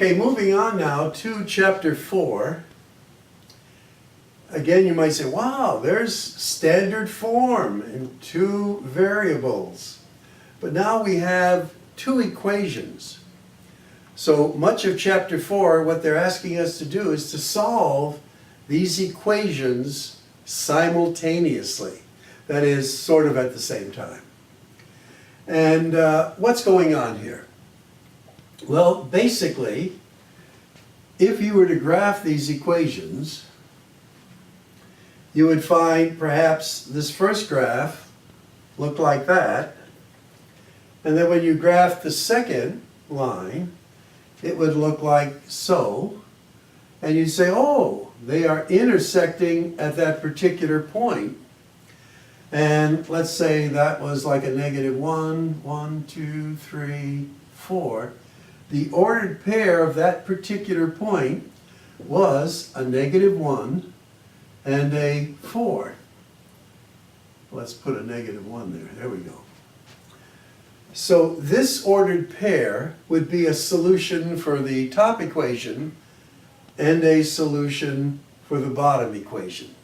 Okay, moving on now to chapter 4. Again, you might say, wow, there's standard form in two variables. But now we have two equations. So much of chapter 4, what they're asking us to do is to solve these equations simultaneously. That is, sort of at the same time. And what's going on here? Well, basically, if you were to graph these equations, you would find perhaps this first graph looked like that. And then when you graph the second line, it would look like so. And you'd say, oh, they are intersecting at that particular point. And let's say that was like a negative 1, 1, 2, 3, 4. The ordered pair of that particular point was a negative 1 and a 4. Let's put a negative 1 there. There we go. So this ordered pair would be a solution for the top equation and a solution for the bottom equation.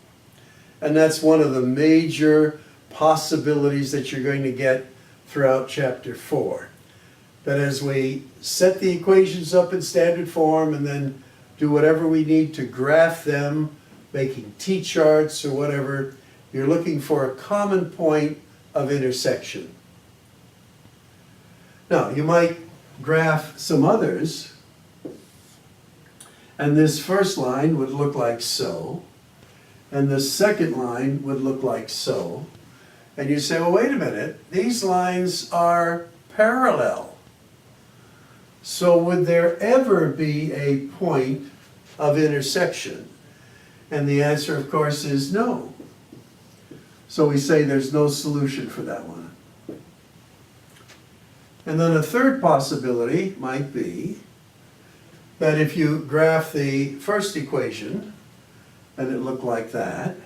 And that's one of the major possibilities that you're going to get throughout chapter 4. That as we set the equations up in standard form and then do whatever we need to graph them, making t-charts or whatever, you're looking for a common point of intersection. Now, you might graph some others, and this first line would look like so, and the second line would look like so. And you say, well, wait a minute, these lines are parallel. So would there ever be a point of intersection? And the answer, of course, is no. So we say there's no solution for that one. And then a third possibility might be that if you graph the first equation, and it looked like that,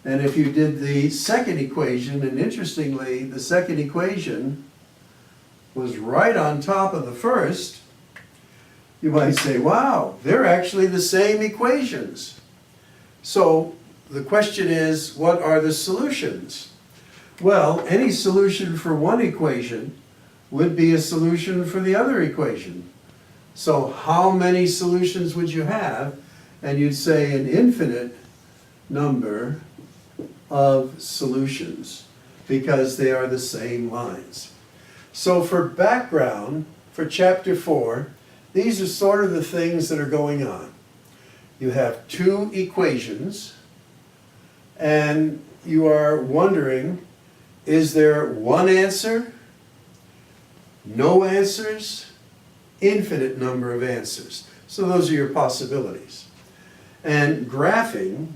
and if you did the second equation, and interestingly, the second equation was right on top of the first, you might say, wow, they're actually the same equations. So the question is, what are the solutions? Well, any solution for one equation would be a solution for the other equation. So how many solutions would you have? And you'd say an infinite number of solutions because they are the same lines. So for background, for chapter 4, these are sort of the things that are going on. You have two equations, and you are wondering, is there one answer, no answers, infinite number of answers? So those are your possibilities. And graphing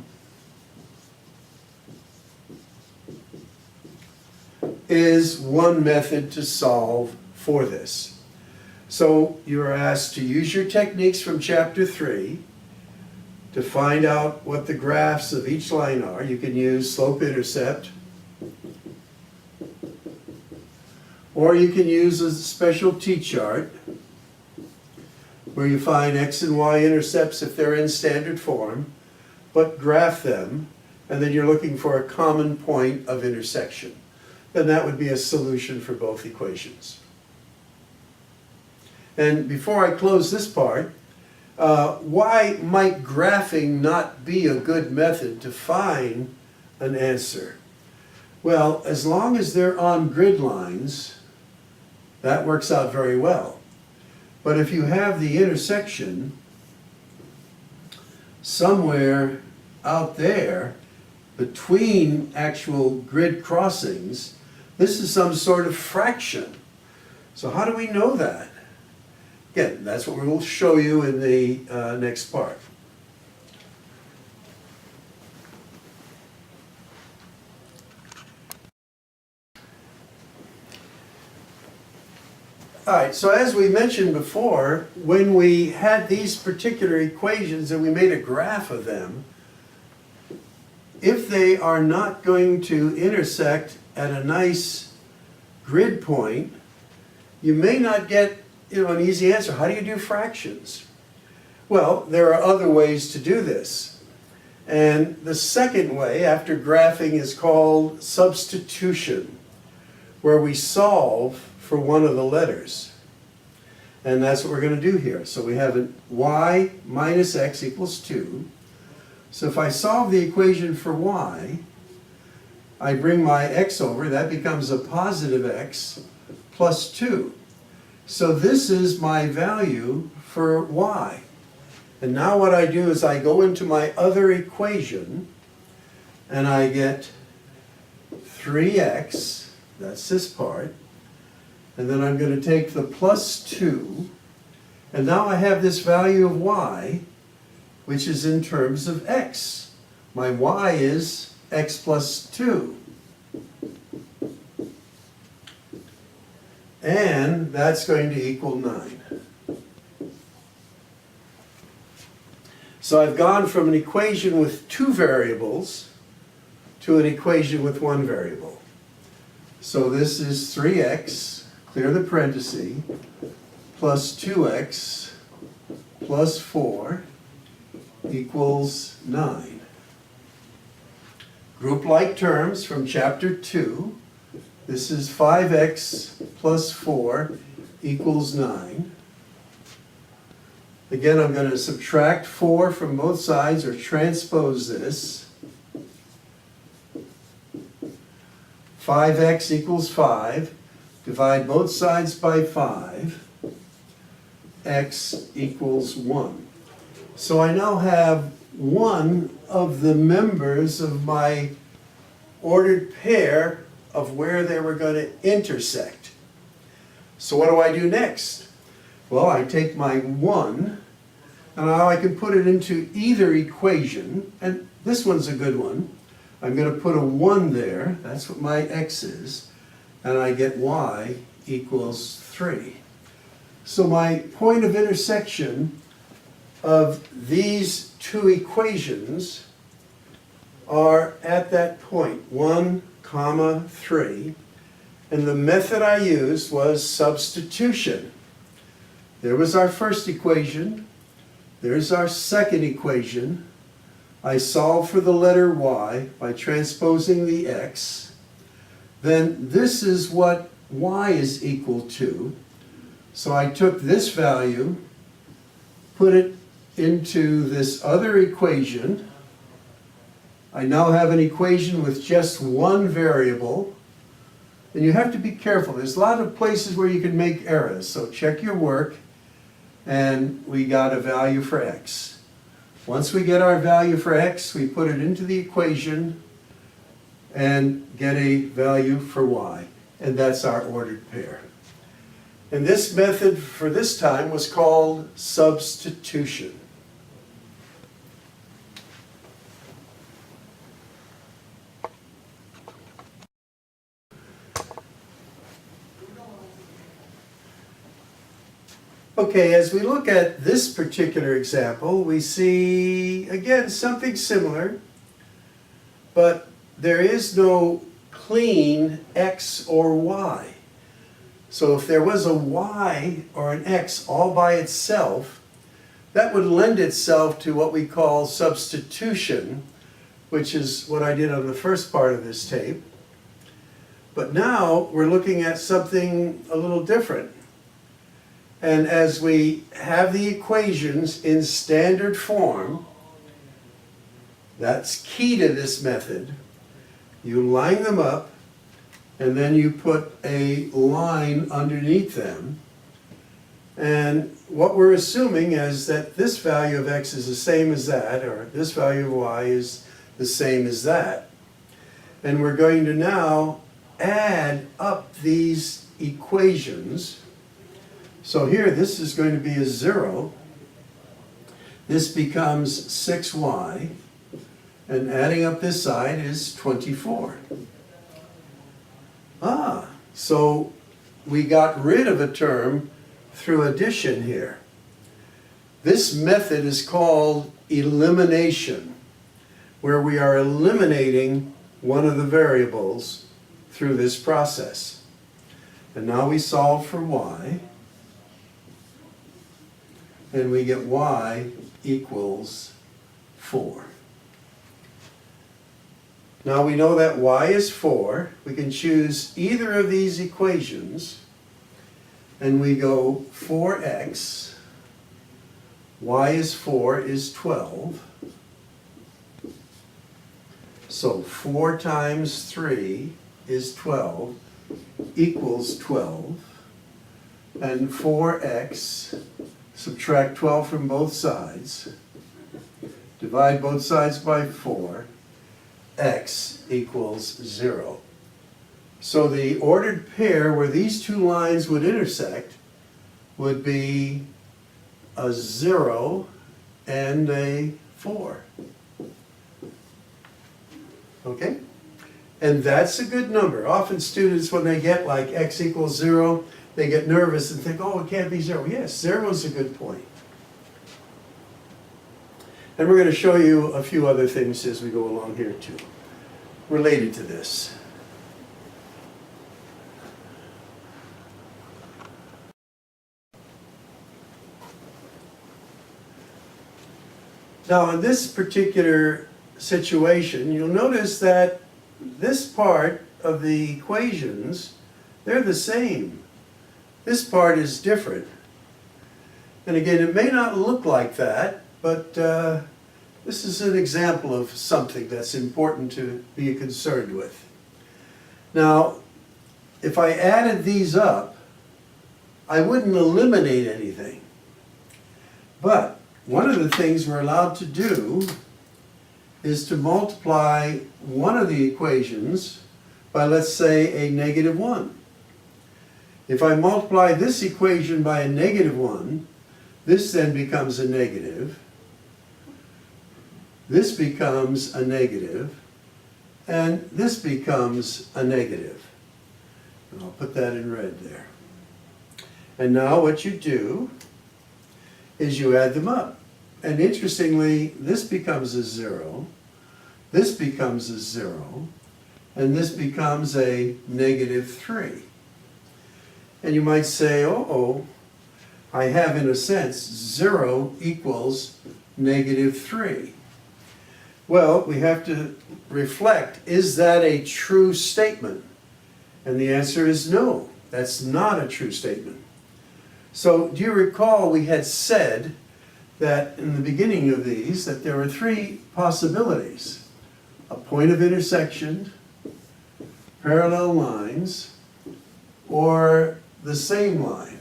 is one method to solve for this. So you're asked to use your techniques from chapter 3 to find out what the graphs of each line are. You can use slope-intercept, or you can use a special t-chart where you find x and y intercepts if they're in standard form, but graph them, and then you're looking for a common point of intersection. Then that would be a solution for both equations. And before I close this part, why might graphing not be a good method to find an answer? Well, as long as they're on grid lines, that works out very well. But if you have the intersection somewhere out there between actual grid crossings, this is some sort of fraction. So how do we know that? Again, that's what we'll show you in the next part. All right, so as we mentioned before, when we had these particular equations and we made a graph of them, if they are not going to intersect at a nice grid point, you may not get an easy answer. How do you do fractions? Well, there are other ways to do this. And the second way, after graphing, is called substitution, where we solve for one of the letters. And that's what we're going to do here. So we have a y minus x equals 2. So if I solve the equation for y, I bring my x over. That becomes a positive x plus 2. So this is my value for y. And now what I do is I go into my other equation, and I get 3x, that's this part, and then I'm going to take the plus 2, and now I have this value of y, which is in terms of x. My y is x plus 2. And that's going to equal 9. So I've gone from an equation with 2 variables to an equation with 1 variable. So this is 3x, clear the parenthesis, plus 2x plus 4 equals 9. Group like terms from chapter 2. This is 5x plus 4 equals 9. Again, I'm going to subtract 4 from both sides, or transpose this. 5x equals 5. Divide both sides by 5. X equals 1. So I now have one of the members of my ordered pair of where they were going to intersect. So what do I do next? Well, I take my 1, and now I can put it into either equation, and this one's a good one. I'm going to put a 1 there, that's what my x is, and I get y equals 3. So my point of intersection of these two equations are at that point, 1, 3, and the method I used was substitution. There was our first equation, there's our second equation. I solve for the letter y by transposing the x. Then this is what y is equal to. So I took this value, put it into this other equation. I now have an equation with just one variable. And you have to be careful. There's a lot of places where you can make errors. So check your work. And we got a value for x. Once we get our value for x, we put it into the equation and get a value for y. And that's our ordered pair. And this method for this time was called substitution. Okay, as we look at this particular example, we see, again, something similar, but there is no clean x or y. So if there was a y or an x all by itself, that would lend itself to what we call substitution, which is what I did on the first part of this tape. But now we're looking at something a little different. And as we have the equations in standard form, that's key to this method. You line them up, and then you put a line underneath them. And what we're assuming is that this value of x is the same as that, or this value of y is the same as that. And we're going to now add up these equations. So here, this is going to be a 0. This becomes 6y. And adding up this side is 24. So we got rid of a term through addition here. This method is called elimination, where we are eliminating one of the variables through this process. And now we solve for y. and we get y equals 4. Now we know that y is 4. We can choose either of these equations, and we go 4x, y is 4 is 12. So 4 times 3 is 12 equals 12. And 4x, subtract 12 from both sides, divide both sides by 4, x equals 0. So the ordered pair where these two lines would intersect would be a 0 and a 4. Okay? And that's a good number. Often students, when they get like x equals 0, they get nervous and think, oh, it can't be 0. Yes, 0 is a good point. And we're going to show you a few other things as we go along here too, related to this. Now, in this particular situation, you'll notice that this part of the equations, they're the same. This part is different. And again, it may not look like that, but this is an example of something that's important to be concerned with. Now, if I added these up, I wouldn't eliminate anything. But one of the things we're allowed to do is to multiply one of the equations by, let's say, a negative 1. If I multiply this equation by a negative 1, this then becomes a negative. This becomes a negative. And this becomes a negative. And I'll put that in red there. And now what you do is you add them up. And interestingly, this becomes a 0. This becomes a 0. And this becomes a negative 3. And you might say, oh, I have, in a sense, 0 equals negative 3. Well, we have to reflect, is that a true statement? And the answer is no, that's not a true statement. So do you recall we had said that in the beginning of these that there were 3 possibilities: a point of intersection, parallel lines, or the same line.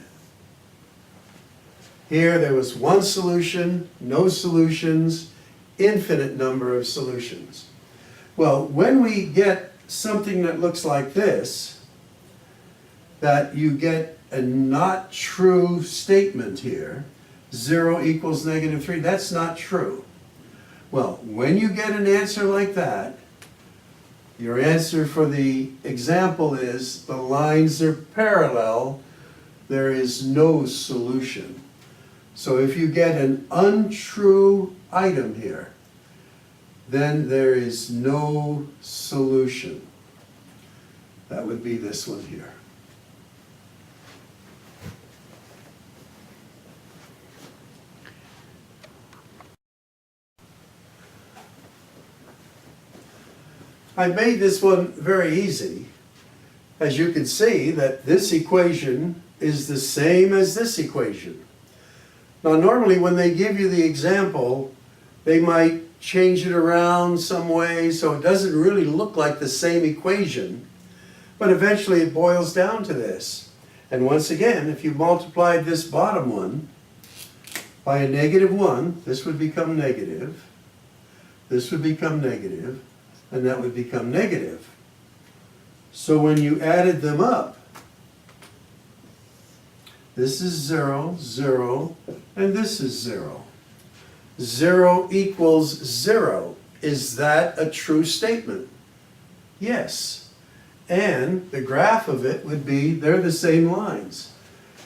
Here there was one solution, no solutions, infinite number of solutions. Well, when we get something that looks like this, that you get a not true statement here, 0 equals negative 3, that's not true. Well, when you get an answer like that, your answer for the example is the lines are parallel, there is no solution. So if you get an untrue item here, then there is no solution. That would be this one here. I made this one very easy. As you can see, that this equation is the same as this equation. Now normally when they give you the example, they might change it around some way so it doesn't really look like the same equation, but eventually it boils down to this. And once again, if you multiplied this bottom one by a negative 1, this would become negative, this would become negative, and that would become negative. So when you added them up, this is 0, 0, and this is 0. 0 equals 0. Is that a true statement? Yes. And the graph of it would be, they're the same lines.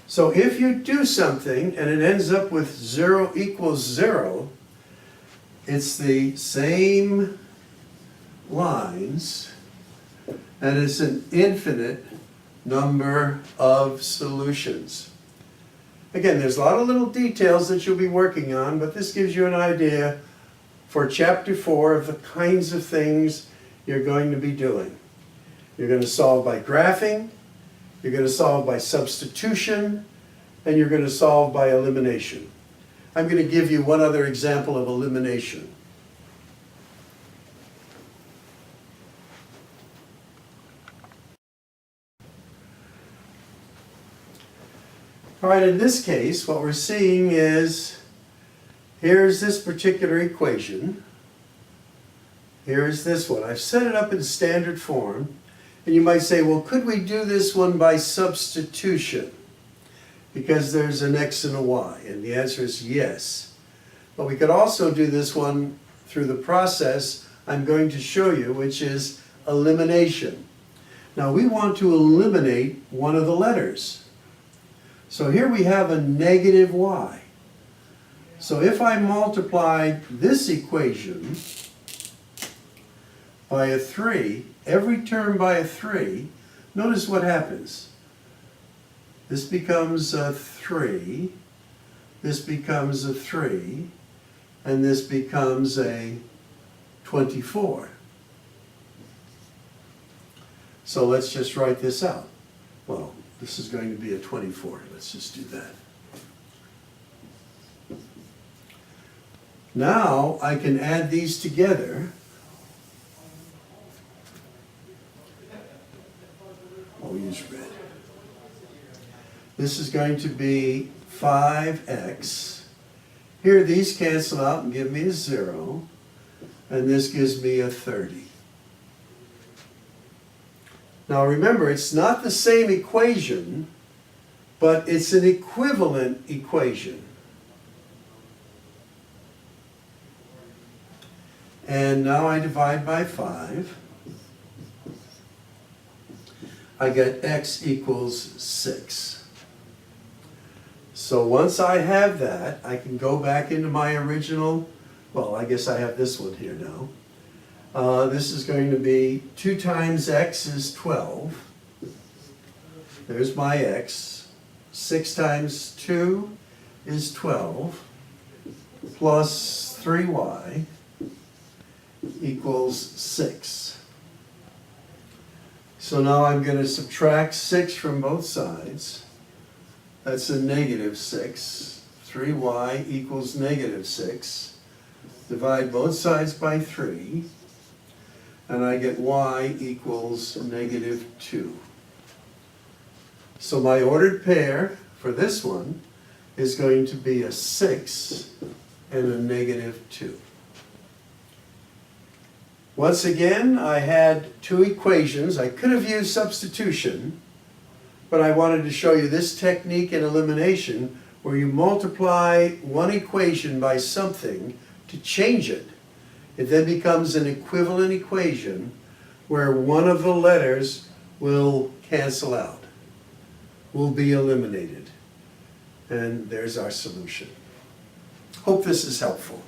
So if you do something and it ends up with 0 equals 0, it's the same lines, and it's an infinite number of solutions. Again, there's a lot of little details that you'll be working on, but this gives you an idea for Chapter 4 of the kinds of things you're going to be doing. You're going to solve by graphing, you're going to solve by substitution, and you're going to solve by elimination. I'm going to give you one other example of elimination. All right, in this case, what we're seeing is, here's this particular equation. Here's this one. I've set it up in standard form. And you might say, well, could we do this one by substitution? Because there's an x and a y. And the answer is yes. But we could also do this one through the process I'm going to show you, which is elimination. Now, we want to eliminate one of the letters. So here we have a negative y. So if I multiply this equation by a 3, every term by a 3, notice what happens. This becomes a 3, this becomes a 3, and this becomes a 24. So let's just write this out. Well, this is going to be a 24. Let's just do that. Now I can add these together. I'll use red. This is going to be 5x. Here these cancel out and give me a 0. And this gives me a 30. Now remember, it's not the same equation, but it's an equivalent equation. And now I divide by 5. I get x equals 6. So once I have that, I can go back into my original, well, I guess I have this one here now. This is going to be 2 times x is 12. There's my x. 6 times 2 is 12, plus 3y equals 6. So now I'm going to subtract 6 from both sides. That's a negative 6. 3y equals negative 6. Divide both sides by 3. And I get y equals negative 2. So my ordered pair for this one is going to be a 6 and a negative 2. Once again, I had 2 equations. I could have used substitution, but I wanted to show you this technique in elimination where you multiply one equation by something to change it. It then becomes an equivalent equation where one of the letters will cancel out, will be eliminated. And there's our solution. Hope this is helpful.